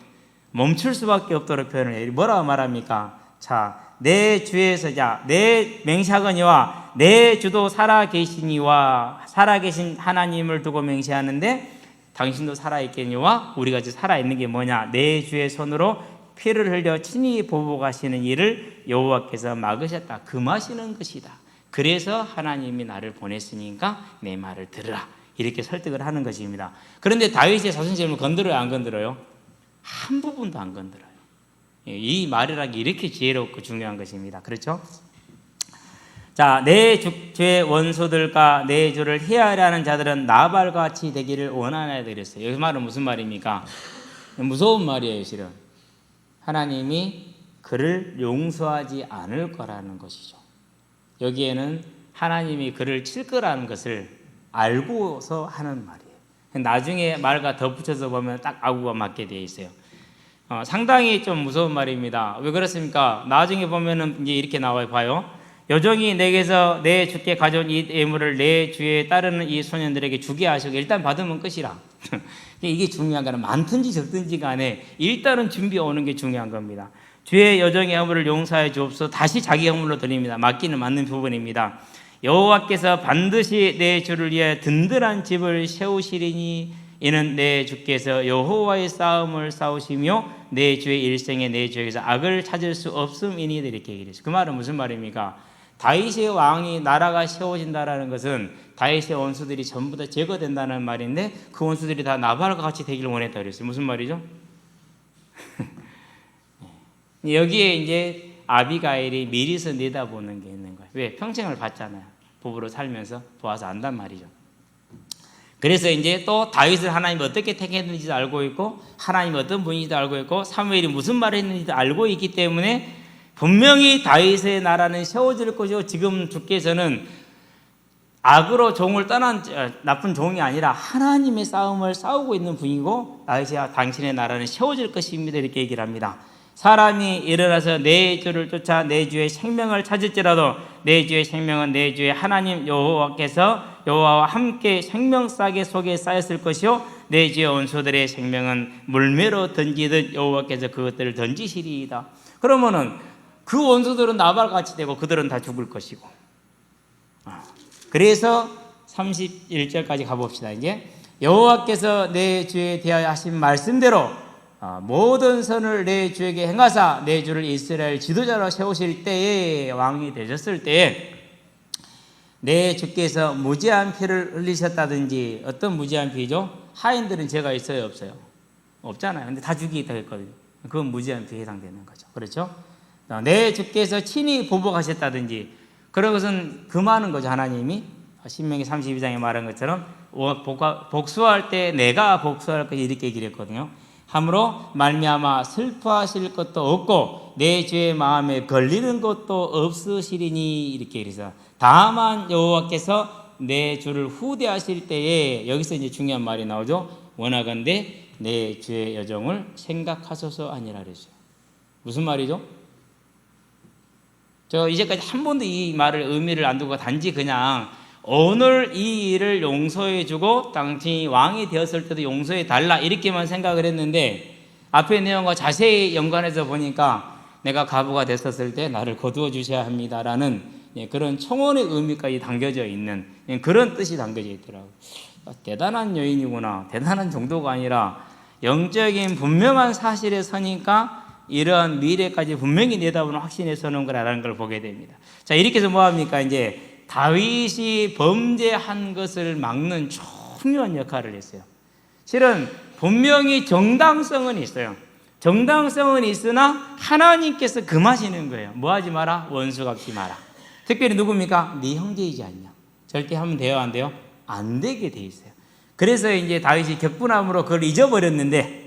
멈출 수밖에 없도록 표현을 해요. 뭐라고 말합니까? 자, 내 주에서 내 맹세하거니와 내 주도 살아계시니와 살아계신 하나님을 두고 맹세하는데 당신도 살아있겠니와 우리가 지금 살아있는 게 뭐냐? 내 주의 손으로 피를 흘려 친히 보복하시는 일을 여호와께서 막으셨다. 금하시는 것이다. 그래서 하나님이 나를 보냈으니까 내 말을 들으라. 이렇게 설득을 하는 것입니다. 그런데 다윗의 자존심을 건드려요, 안 건드려요? 한 부분도 안 건드려요. 이 말이라는 게 이렇게 지혜롭고 중요한 것입니다. 그렇죠? 자, 내 주의 원수들과 내 주를 해하려 하는 자들은 나발같이 되기를 원하나이다 그랬어요. 여기 말은 무슨 말입니까? 무서운 말이에요, 실은. 하나님이 그를 용서하지 않을 거라는 것이죠. 여기에는 하나님이 그를 칠 거라는 것을 알고서 하는 말이에요. 나중에 말과 덧붙여서 보면 딱 아구가 맞게 되어 있어요. 상당히 좀 무서운 말입니다. 왜 그렇습니까? 나중에 보면은 이제 이렇게 나와요. 봐요. 여종이 내게서 내 주께 가져온 이 예물을 내 주에 따르는 이 소년들에게 주게 하시고 일단 받으면 끝이라. 이게 중요한 거는 많든지 적든지 간에 일단은 준비해 오는 게 중요한 겁니다. 주의 여종의 허물을 용서해 주옵소서. 다시 자기 허물로 드립니다. 맞기는 맞는 부분입니다. 여호와께서 반드시 내 주를 위해 든든한 집을 세우시리니 이는 내 주께서 여호와의 싸움을 싸우시며 내 주의 일생에 내 주에게서 악을 찾을 수 없음이니 이렇게 얘기를 했어요. 그 말은 무슨 말입니까? 다윗의 왕이 나라가 세워진다라는 것은 다윗의 원수들이 전부 다 제거된다는 말인데 그 원수들이 다 나발과 같이 되기를 원했다 그랬어요. 무슨 말이죠? 여기에 이제 아비가일이 미리서 내다보는 게 있는 거예요. 왜? 평생을 봤잖아요. 부부로 살면서 보아서 안단 말이죠. 그래서 이제 또 다윗을 하나님이 어떻게 택했는지도 알고 있고 하나님이 어떤 분인지도 알고 있고 사무엘이 무슨 말을 했는지도 알고 있기 때문에 분명히 다윗의 나라는 세워질 것이고 지금 주께서는 악으로 종을 떠난 나쁜 종이 아니라 하나님의 싸움을 싸우고 있는 분이고 다윗이 당신의 나라는 세워질 것입니다. 이렇게 얘기를 합니다. 사람이 일어나서 내 주를 쫓아 내 주의 생명을 찾을지라도 내 주의 생명은 내 주의 하나님 여호와와 함께 생명싸개 속에 쌓였을 것이요 내 주의 원수들의 생명은 물매로 던지듯 여호와께서 그것들을 던지시리이다. 그러면은 그 원수들은 나발같이 되고 그들은 다 죽을 것이고. 그래서 31절까지 가봅시다. 이제 여호와께서 내 주에 대하여 하신 말씀대로 모든 선을 내 주에게 행하사 내 주를 이스라엘 지도자로 세우실 때에, 왕이 되셨을 때에 내 주께서 무지한 피를 흘리셨다든지. 어떤 무지한 피죠? 하인들은 죄가 있어요, 없어요? 없잖아요. 근데 다 죽이겠다 했거든요. 그건 무지한 피에 해당되는 거죠. 그렇죠? 내 주께서 친히 보복하셨다든지. 그런 것은 금하는 거죠, 하나님이. 신명기 32장에 말한 것처럼 복수할 때 내가 복수할 것이 이렇게 얘기를 했거든요. 함으로 말미암아 슬퍼하실 것도 없고 내 주의 마음에 걸리는 것도 없으시리니. 이렇게 그래서 다만 여호와께서 내 주를 후대하실 때에, 여기서 이제 중요한 말이 나오죠. 원하건대 내 주의 여정을 생각하소서 아니라 그랬어요. 무슨 말이죠? 저 이제까지 한 번도 이 말을 의미를 안 두고 단지 그냥 오늘 이 일을 용서해주고 당신이 왕이 되었을 때도 용서해달라 이렇게만 생각을 했는데, 앞의 내용과 자세히 연관해서 보니까 내가 과부가 됐었을 때 나를 거두어 주셔야 합니다라는 그런 청원의 의미까지 담겨져 있는 그런 뜻이 담겨져 있더라고요. 대단한 여인이구나. 대단한 정도가 아니라 영적인 분명한 사실에 서니까 이러한 미래까지 분명히 내다보는 확신에 서는 거라는 걸 보게 됩니다. 자, 이렇게 해서 뭐합니까? 이제 다윗이 범죄한 것을 막는 중요한 역할을 했어요. 실은 분명히 정당성은 있어요. 정당성은 있으나 하나님께서 금하시는 거예요. 뭐 하지 마라? 원수 갚지 마라. 특별히 누굽니까? 네 형제이지 않냐? 절대 하면 돼요, 안 돼요? 안 되게 돼 있어요. 그래서 이제 다윗이 격분함으로 그걸 잊어버렸는데,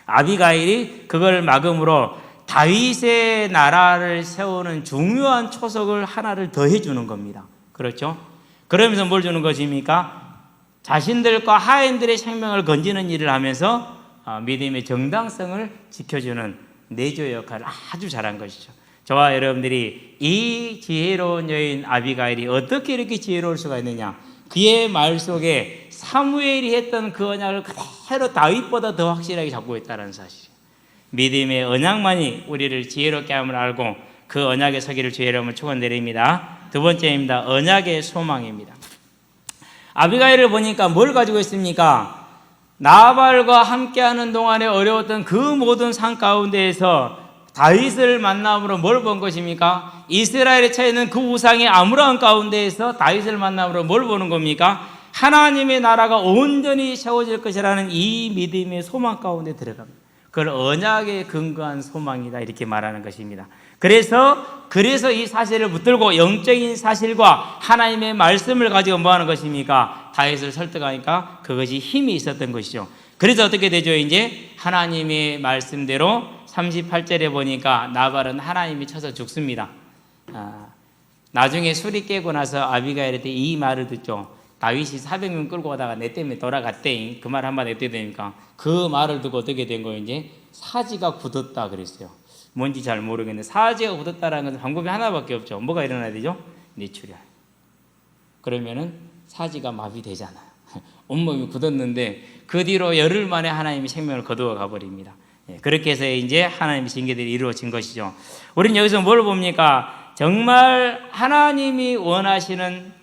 아비가일이 그걸 막음으로 다윗의 나라를 세우는 중요한 초석을 하나를 더 해주는 겁니다. 그렇죠? 그러면서 뭘 주는 것입니까? 자신들과 하인들의 생명을 건지는 일을 하면서 믿음의 정당성을 지켜주는 내조 역할을 아주 잘한 것이죠. 저와 여러분들이 이 지혜로운 여인 아비가일이 어떻게 이렇게 지혜로울 수가 있느냐? 그의 말 속에 사무엘이 했던 그 언약을 그대로 다윗보다 더 확실하게 잡고 있다는 사실이에요. 믿음의 언약만이 우리를 지혜롭게 함을 알고 그 언약의 서기를 주의 이름으로 축원드립니다. 두 번째입니다. 언약의 소망입니다. 아비가일을 보니까 뭘 가지고 있습니까? 나발과 함께하는 동안에 어려웠던 그 모든 상 가운데에서 다윗을 만남으로 뭘 본 것입니까? 이스라엘에 처해 있는 그 우상의 아무런 가운데에서 다윗을 만남으로 뭘 보는 겁니까? 하나님의 나라가 온전히 세워질 것이라는 이 믿음의 소망 가운데 들어갑니다. 그걸 언약에 근거한 소망이다 이렇게 말하는 것입니다. 그래서 이 사실을 붙들고 영적인 사실과 하나님의 말씀을 가지고 뭐 하는 것입니까? 다윗을 설득하니까 그것이 힘이 있었던 것이죠. 그래서 어떻게 되죠? 이제 하나님의 말씀대로 38절에 보니까 나발은 하나님이 쳐서 죽습니다. 나중에 술이 깨고 나서 아비가일한테 이 말을 듣죠. 다윗이 400명 끌고 가다가 내 때문에 돌아갔대. 그 말 한마디 어떻게 되니까 그 말을 듣고 어떻게 된 거예요? 이제 사지가 굳었다 그랬어요. 뭔지 잘 모르겠는데 사지가 굳었다라는 것은 방법이 하나밖에 없죠. 뭐가 일어나야 되죠? 뇌출혈. 그러면은 사지가 마비되잖아요. 온몸이 굳었는데 그 뒤로 열흘 만에 하나님이 생명을 거두어 가버립니다. 그렇게 해서 이제 하나님의 징계들이 이루어진 것이죠. 우리는 여기서 뭘 봅니까? 정말 하나님이 원하시는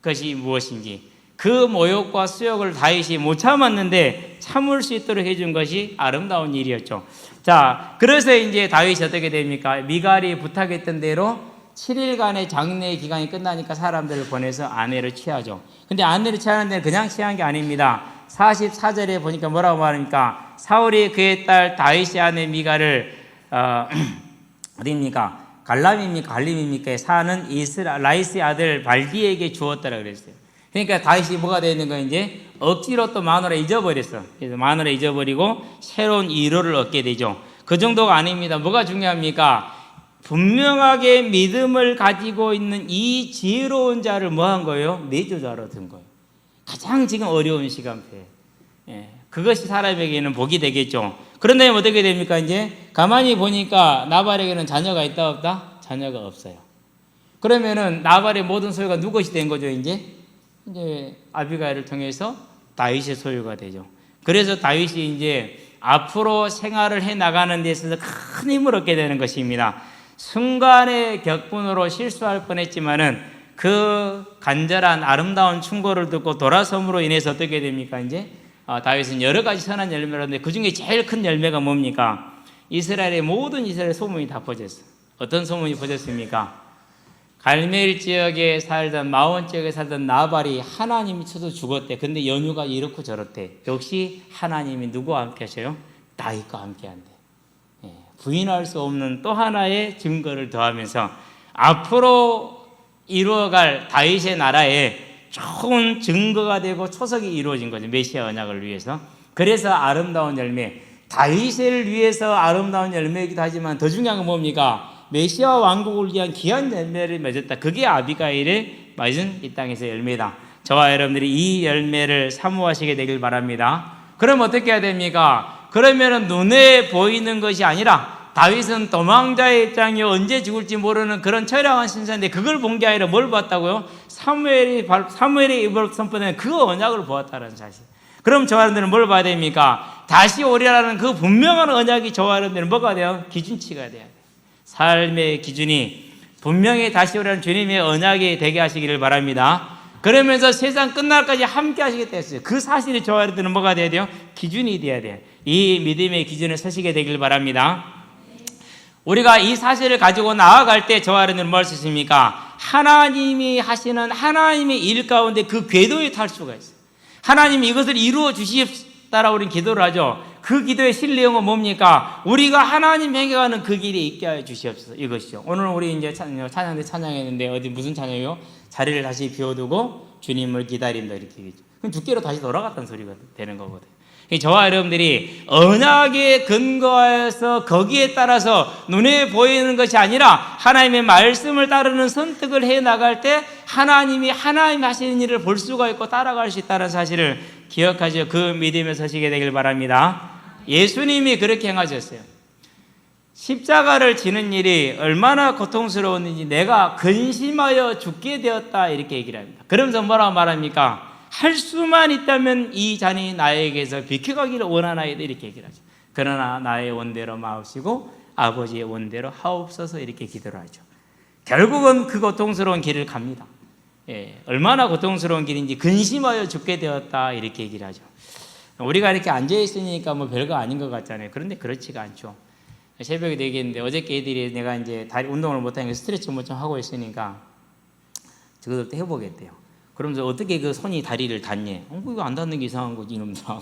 것이 무엇인지 그 모욕과 수욕을 다윗이 못 참았는데 참을 수 있도록 해준 것이 아름다운 일이었죠. 자, 그래서 이제 다윗이 어떻게 됩니까? 미갈이 부탁했던 대로 7일간의 장례 기간이 끝나니까 사람들을 보내서 아내를 취하죠. 근데 아내를 취하는데 그냥 취한 게 아닙니다. 44절에 보니까 뭐라고 말합니까? 사울이 그의 딸 다윗의 아내 미갈을 어디입니까? 갈람입니까? 갈림입니까? 사는 라이스의 아들 발디에게 주었다라 그랬어요. 그러니까 다윗이 뭐가 되는 거예요? 이제 억지로 또 마누라 잊어버렸어. 그래서 마누라 잊어버리고 새로운 위로를 얻게 되죠. 그 정도가 아닙니다. 뭐가 중요합니까? 분명하게 믿음을 가지고 있는 이 지혜로운 자를 뭐 한 거예요? 내조자로 든 거예요. 가장 지금 어려운 시간표에. 그것이 사람에게는 복이 되겠죠. 그런데 어떻게 됩니까? 이제 가만히 보니까 나발에게는 자녀가 있다 없다? 자녀가 없어요. 그러면은 나발의 모든 소유가 누구 것이 된 거죠? 이제 아비가일을 통해서 다윗의 소유가 되죠. 그래서 다윗이 이제 앞으로 생활을 해 나가는 데 있어서 큰 힘을 얻게 되는 것입니다. 순간의 격분으로 실수할 뻔했지만은 그 간절한 아름다운 충고를 듣고 돌아섬으로 인해서 어떻게 됩니까? 이제 다윗은 여러 가지 선한 열매를 얻는데 그 중에 제일 큰 열매가 뭡니까? 이스라엘의 모든 이스라엘 소문이 다 퍼졌어요. 어떤 소문이 퍼졌습니까? 갈멜 지역에 살던 마온 지역에 살던 나발이 하나님이 쳐서 죽었대. 근데 연유가 이렇고 저렇대. 역시 하나님이 누구와 함께 하셔요? 다윗과 함께 한대. 부인할 수 없는 또 하나의 증거를 더하면서 앞으로 이루어갈 다윗의 나라에 좋은 증거가 되고 초석이 이루어진 거죠. 메시아 언약을 위해서. 그래서 아름다운 열매, 다윗을 위해서 아름다운 열매이기도 하지만 더 중요한 건 뭡니까? 메시아 왕국을 위한 귀한 열매를 맺었다. 그게 아비가일의 맺은 이 땅에서 열매다. 저와 여러분들이 이 열매를 사모하시게 되길 바랍니다. 그럼 어떻게 해야 됩니까? 그러면은 눈에 보이는 것이 아니라 다윗은 도망자의 입장이요 언제 죽을지 모르는 그런 처량한 신사인데 그걸 본 게 아니라 뭘 봤다고요? 사무엘의 입을 선포된 그 언약을 보았다는 사실. 그럼 저와 여러분들은 뭘 봐야 됩니까? 다시 오리라는 그 분명한 언약이 저와 여러분들은 뭐가 돼요? 기준치가 돼야 돼요. 삶의 기준이 분명히 다시 오라는 주님의 언약이 되게 하시기를 바랍니다. 그러면서 세상 끝날까지 함께 하시겠다 했어요. 그 사실이 저와 여러분들은 뭐가 돼야 돼요? 기준이 돼야 돼요. 이 믿음의 기준을 서시게 되길 바랍니다. 우리가 이 사실을 가지고 나아갈 때 저와 여러분들은 뭘 수 있습니까? 하나님이 하시는 하나님의 일 가운데 그 궤도에 탈 수가 있어요. 하나님이 이것을 이루어 주시옵소서 우리는 기도를 하죠. 그 기도의 실내용은 뭡니까? 우리가 하나님 행해가는 그 길에 있게 하여 주시옵소서. 이것이요. 오늘 우리 이제 찬양대 찬양했는데 어디 무슨 찬양이요? 자리를 다시 비워두고 주님을 기다린다 이렇게 얘기죠. 그럼 주께로 다시 돌아갔다는 소리가 되는 거거든요. 저와 여러분들이 언약에 근거해서 거기에 따라서 눈에 보이는 것이 아니라 하나님의 말씀을 따르는 선택을 해 나갈 때 하나님이 하시는 일을 볼 수가 있고 따라갈 수 있다는 사실을 기억하죠. 그 믿음에 서시게 되길 바랍니다. 예수님이 그렇게 행하셨어요. 십자가를 지는 일이 얼마나 고통스러웠는지 내가 근심하여 죽게 되었다 이렇게 얘기를 합니다. 그러면서 뭐라고 말합니까? 할 수만 있다면 이 잔이 나에게서 비켜가기를 원하나이다 이렇게 얘기를 하죠. 그러나 나의 원대로 마옵시고 아버지의 원대로 하옵소서 이렇게 기도를 하죠. 결국은 그 고통스러운 길을 갑니다. 얼마나 고통스러운 길인지 근심하여 죽게 되었다 이렇게 얘기를 하죠. 우리가 이렇게 앉아있으니까 뭐 별거 아닌 것 같잖아요. 그런데 그렇지가 않죠. 새벽에 되겠는데 어저께 애들이 내가 이제 다리 운동을 못하니까 스트레치 뭐 좀 하고 있으니까 저것도 해보겠대요. 그러면서 어떻게 그 손이 다리를 닿니? 이거 안 닿는 게 이상한 거지 이놈들아.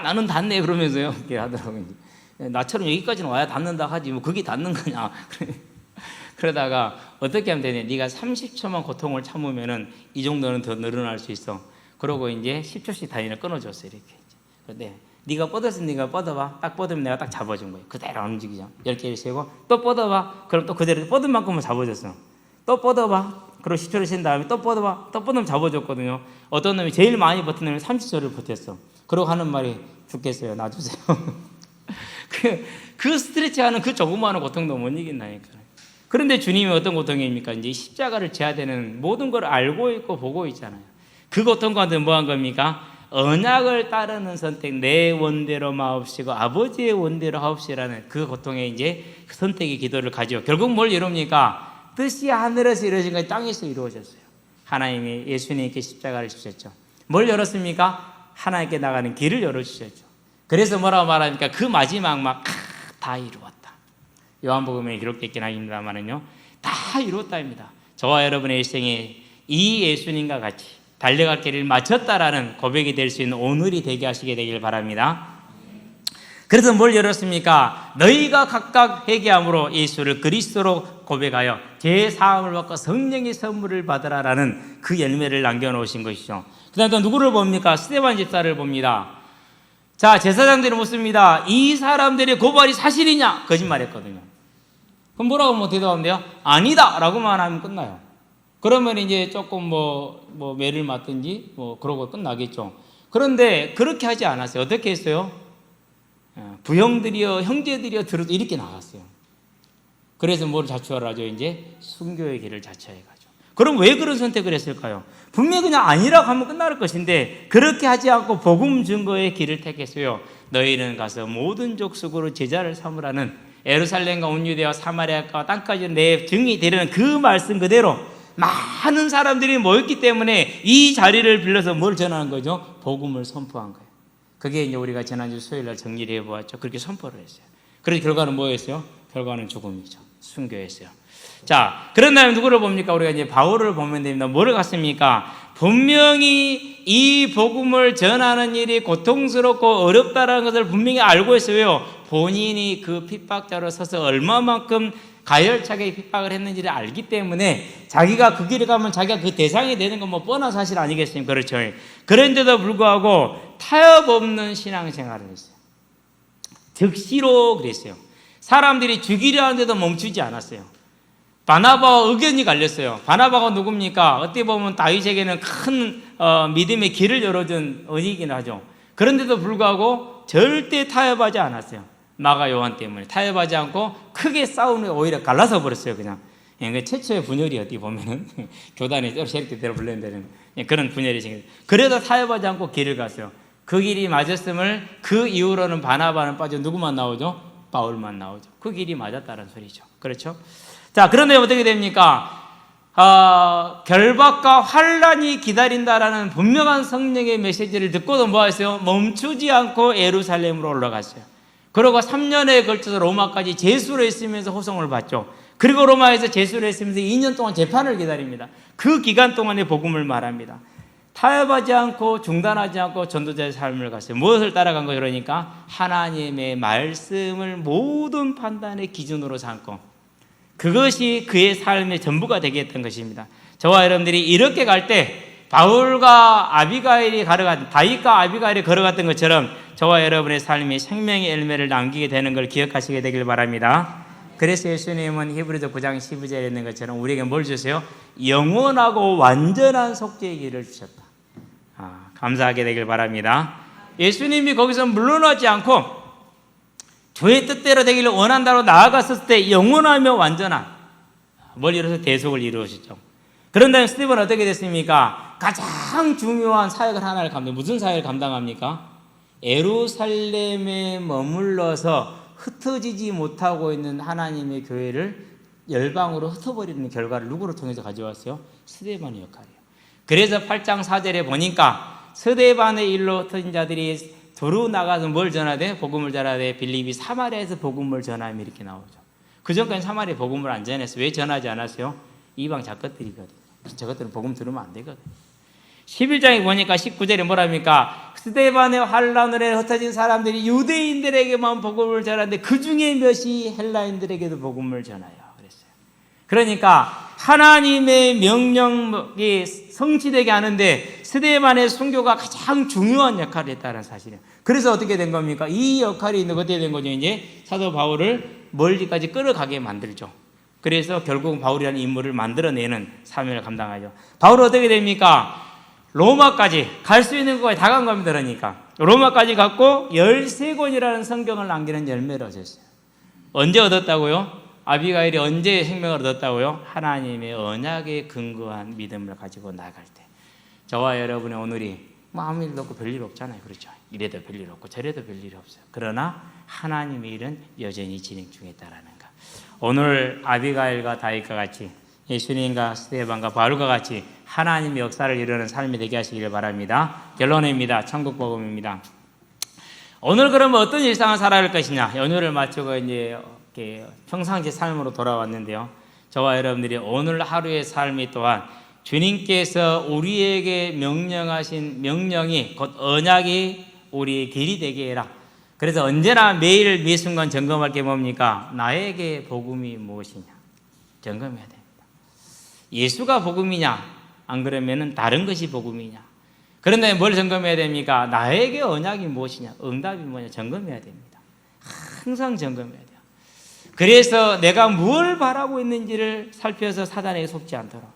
나는 닿네 그러면서요. 이렇게 하더라고요. 나처럼 여기까지는 와야 닿는다 하지 뭐 그게 닿는 거냐. 그러다가 어떻게 하면 되냐? 네가 30초만 고통을 참으면은 이 정도는 더 늘어날 수 있어. 그러고 이제 10초씩 다리를 끊어줬어 이렇게. 그런데 네가 뻗었으면 네가 뻗어봐. 딱 뻗으면 내가 딱 잡아준 거예요. 그대로 안 움직이죠. 10개를 세고 또 뻗어봐. 그럼 또 그대로 뻗은 만큼은 잡아줬어. 또 뻗어봐. 그리고 10초를 쉰 다음에 또 뻗어봐. 또 뻗으면 잡아줬거든요. 어떤 놈이 제일 많이 버틴 놈이 30초를 버텼어. 그러고 하는 말이 죽겠어요. 놔주세요. 그 스트레치 하는 그 조그마한 고통도 못 이긴다니까요. 그런데 주님이 어떤 고통입니까? 이제 십자가를 져야 되는 모든 걸 알고 있고 보고 있잖아요. 그 고통 가운데 뭐 한 겁니까? 언약을 따르는 선택, 내 원대로 마옵시고 아버지의 원대로 하옵시라는 그 고통에 이제 그 선택의 기도를 가죠. 결국 뭘 이룹니까? 뜻이 하늘에서 이루어진 것이 땅에서 이루어졌어요. 하나님이 예수님께 십자가를 주셨죠. 뭘 열었습니까? 하나님께 나가는 길을 열어주셨죠. 그래서 뭐라고 말합니까? 그 마지막 다 이루었다. 요한복음에 기록됐긴 합니다만은요, 다 이루었다입니다. 저와 여러분의 일생에 이 예수님과 같이 달려갈 길을 마쳤다라는 고백이 될 수 있는 오늘이 되게 하시게 되길 바랍니다. 그래서 뭘 열었습니까? 너희가 각각 회개함으로 예수를 그리스도로 고백하여 죄 사함을 받고 성령의 선물을 받으라라는 그 열매를 남겨놓으신 것이죠. 그 다음에 또 누구를 봅니까? 스데반 집사를 봅니다. 자, 제사장들이 묻습니다. 이 사람들의 고발이 사실이냐? 거짓말했거든요. 그럼 뭐라고 대답하면 돼요? 아니다! 라고만 하면 끝나요. 그러면 이제 조금 뭐 매를 맞든지 그러고 끝나겠죠. 그런데 그렇게 하지 않았어요. 어떻게 했어요? 부형들이여 형제들이여 들어도 이렇게 나갔어요. 그래서 뭘 자처를 하죠? 이제 순교의 길을 자처해 가죠. 그럼 왜 그런 선택을 했을까요? 분명히 그냥 아니라고 하면 끝날 것인데 그렇게 하지 않고 복음 증거의 길을 택했어요. 너희는 가서 모든 족속으로 제자를 삼으라는 예루살렘과 온 유대와 사마리아와 땅까지 내 증이 되려는 그 말씀 그대로 많은 사람들이 모였기 때문에 이 자리를 빌려서 뭘 전하는 거죠? 복음을 선포한 거예요. 그게 이제 우리가 지난주 수요일날 정리를 해보았죠. 그렇게 선포를 했어요. 그래서 결과는 뭐였어요? 결과는 죽음이죠. 순교했어요. 자, 그런 다음에 누구를 봅니까? 우리가 이제 바울을 보면 됩니다. 뭐를 갔습니까? 분명히 이 복음을 전하는 일이 고통스럽고 어렵다는 것을 분명히 알고 있어요. 본인이 그 핍박자로 서서 얼마만큼 가열차게 핍박을 했는지를 알기 때문에 자기가 그 길을 가면 자기가 그 대상이 되는 건 뭐 뻔한 사실 아니겠습니까? 그렇죠. 그런데도 불구하고 타협 없는 신앙생활을 했어요. 즉시로 그랬어요. 사람들이 죽이려 하는데도 멈추지 않았어요. 바나바와 의견이 갈렸어요. 바나바가 누굽니까? 어떻게 보면 다윗에게는 큰 믿음의 길을 열어준 언이긴 하죠. 그런데도 불구하고 절대 타협하지 않았어요. 마가 요한 때문에 타협하지 않고 크게 싸우는 오히려 갈라서 버렸어요. 그냥 최초의 분열이 어떻게 보면은 교단이 세력대로 불러낸다는 그런 분열이 생겼어요. 그래도 타협하지 않고 길을 갔어요. 그 길이 맞았음을 그 이후로는 바나바는 빠져 누구만 나오죠? 바울만 나오죠. 그 길이 맞았다는 소리죠. 그렇죠? 자, 그런데 어떻게 됩니까? 결박과 환란이 기다린다라는 분명한 성령의 메시지를 듣고도 뭐 했어요? 멈추지 않고 예루살렘으로 올라갔어요. 그리고 3년에 걸쳐서 로마까지 제수를 했으면서 호송을 받죠. 그리고 로마에서 제수를 했으면서 2년 동안 재판을 기다립니다. 그 기간 동안에 복음을 말합니다. 타협하지 않고 중단하지 않고 전도자의 삶을 갔어요. 무엇을 따라간 거예요? 그러니까 하나님의 말씀을 모든 판단의 기준으로 삼고 그것이 그의 삶의 전부가 되겠던 것입니다. 저와 여러분들이 이렇게 갈 때 바울과 아비가일이 걸어갔던 다윗과 아비가일이 걸어갔던 것처럼 저와 여러분의 삶이 생명의 열매를 남기게 되는 걸 기억하시게 되길 바랍니다. 그래서 예수님은 히브리서 9장 12절에 있는 것처럼 우리에게 뭘 주세요? 영원하고 완전한 속죄의 길을 주셨다. 감사하게 되길 바랍니다. 예수님이 거기서 물러나지 않고 주의 뜻대로 되기를 원한다고 나아갔을 때 영원하며 완전한 뭘 이루어서 대속을 이루어지죠. 그런 다음에 스티븐은 어떻게 됐습니까? 가장 중요한 사역을 하나를 감당. 무슨 사역을 감당합니까? 예루살렘에 머물러서 흩어지지 못하고 있는 하나님의 교회를 열방으로 흩어버리는 결과를 누구를 통해서 가져왔어요? 스데반의 역할이에요. 그래서 8장 4절에 보니까 스데반의 일로 흩어진 자들이 도로 나가서 뭘 전해야 돼? 복음을 전해야 돼. 빌립이 사마리아에서 복음을 전하면 이렇게 나오죠. 그전까지 사마리아 복음을 안 전했어요. 왜 전하지 않았어요? 이방 작것들이거든요. 저것들은 복음 들으면 안 되거든요. 11장에 보니까 19절에 뭐랍니까? 스데반의 환란으로 흩어진 사람들이 유대인들에게만 복음을 전하는데 그 중에 몇이 헬라인들에게도 복음을 전하여 그랬어요. 그러니까 하나님의 명령이 성취되게 하는데 스데반의 순교가 가장 중요한 역할을 했다는 사실이에요. 그래서 어떻게 된 겁니까? 이 역할이 어떻게 된 거죠? 이제 사도 바울을 멀리까지 끌어가게 만들죠. 그래서 결국 바울이라는 인물을 만들어내는 사명을 감당하죠. 바울은 어떻게 됩니까? 로마까지 갈 수 있는 것까지 다 간 겁니다. 그러니까 로마까지 갔고 13권이라는 성경을 남기는 열매를 얻었어요. 언제 얻었다고요? 아비가일이 언제 생명을 얻었다고요? 하나님의 언약에 근거한 믿음을 가지고 나갈 때. 저와 여러분의 오늘이 아무 일도 없고 별일 없잖아요. 그렇죠? 이래도 별일 없고 저래도 별일 없어요. 그러나 하나님의 일은 여전히 진행 중에 있다라는 것. 오늘 아비가일과 다윗과 같이 예수님과 스데반과 바울과 같이 하나님의 역사를 이루는 삶이 되게 하시기를 바랍니다. 결론입니다. 천국 복음입니다. 오늘 그러면 어떤 일상을 살아야 할 것이냐? 연휴를 마치고 이제 평상시 삶으로 돌아왔는데요. 저와 여러분들이 오늘 하루의 삶이 또한 주님께서 우리에게 명령하신 명령이 곧 언약이 우리의 길이 되게 해라. 그래서 언제나 매일 매 순간 점검할 게 뭡니까? 나에게 복음이 무엇이냐? 점검해야 됩니다. 예수가 복음이냐? 안 그러면은 다른 것이 복음이냐? 그런데 뭘 점검해야 됩니까? 나에게 언약이 무엇이냐? 응답이 뭐냐? 점검해야 됩니다. 항상 점검해야 돼요. 그래서 내가 뭘 바라고 있는지를 살펴서 사단에게 속지 않도록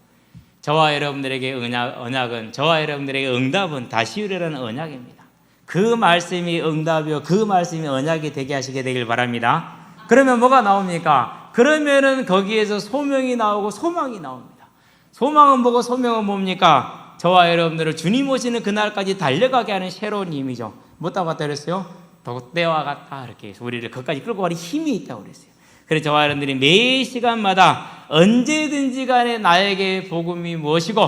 저와 여러분들에게 언약은 저와 여러분들에게 응답은 다시 이르라는 언약입니다. 그 말씀이 응답이요 그 말씀이 언약이 되게 하시게 되길 바랍니다. 그러면 뭐가 나옵니까? 그러면은 거기에서 소명이 나오고 소망이 나옵니다. 소망은 뭐고 소명은 뭡니까? 저와 여러분들을 주님 오시는 그날까지 달려가게 하는 새로운 힘이죠. 뭐라고 갖다 그랬어요? 돛대와 같다 이렇게 해서 우리를 거기까지 끌고 가는 힘이 있다고 그랬어요. 그래서 저와 여러분들이 매 시간마다 언제든지 간에 나에게 복음이 무엇이고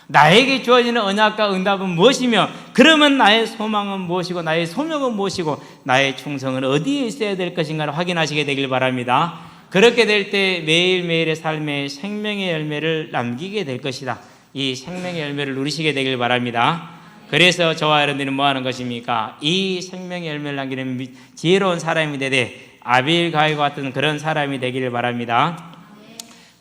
나에게 주어지는 언약과 응답은 무엇이며 그러면 나의 소망은 무엇이고 나의 소명은 무엇이고 나의 충성은 어디에 있어야 될 것인가를 확인하시게 되길 바랍니다. 그렇게 될 때 매일매일의 삶에 생명의 열매를 남기게 될 것이다. 이 생명의 열매를 누리시게 되길 바랍니다. 그래서 저와 여러분들은 뭐 하는 것입니까? 이 생명의 열매를 남기는 지혜로운 사람이 되되 아빌가일과 같은 그런 사람이 되기를 바랍니다.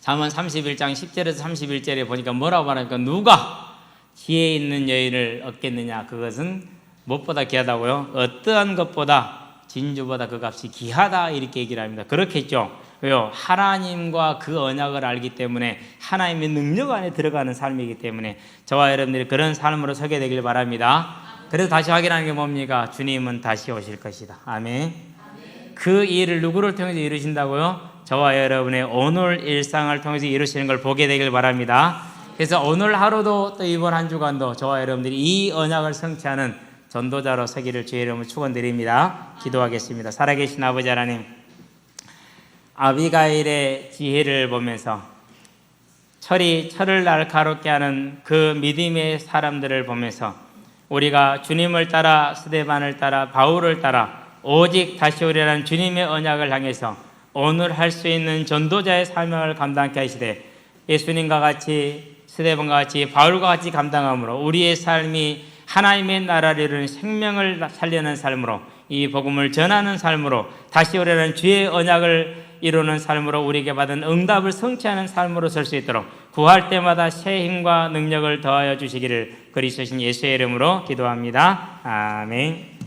잠언 31장 10절에서 31절에 보니까 뭐라고 말하니까 누가 지혜 있는 여인을 얻겠느냐? 그것은 무엇보다 귀하다고요? 어떠한 것보다 진주보다 그 값이 귀하다 이렇게 얘기를 합니다. 그렇겠죠? 왜요? 하나님과 그 언약을 알기 때문에 하나님의 능력 안에 들어가는 삶이기 때문에 저와 여러분들이 그런 삶으로 서게 되길 바랍니다. 그래서 다시 확인하는 게 뭡니까? 주님은 다시 오실 것이다. 아멘. 그 일을 누구를 통해서 이루신다고요? 저와 여러분의 오늘 일상을 통해서 이루시는 걸 보게 되길 바랍니다. 그래서 오늘 하루도 또 이번 한 주간도 저와 여러분들이 이 언약을 성취하는 전도자로 서기를 주의 이름으로 축원드립니다. 기도하겠습니다. 살아계신 아버지 하나님, 아비가일의 지혜를 보면서 철을 날카롭게 하는 그 믿음의 사람들을 보면서 우리가 주님을 따라 스데반을 따라 바울을 따라 오직 다시 오리라는 주님의 언약을 향해서 오늘 할 수 있는 전도자의 사명을 감당케 하시되 예수님과 같이 스데반과 같이 바울과 같이 감당함으로 우리의 삶이 하나님의 나라를 이루는 생명을 살려는 삶으로 이 복음을 전하는 삶으로 다시 오려는 주의 언약을 이루는 삶으로 우리에게 받은 응답을 성취하는 삶으로 설 수 있도록 구할 때마다 새 힘과 능력을 더하여 주시기를 그리스도신 예수의 이름으로 기도합니다. 아멘.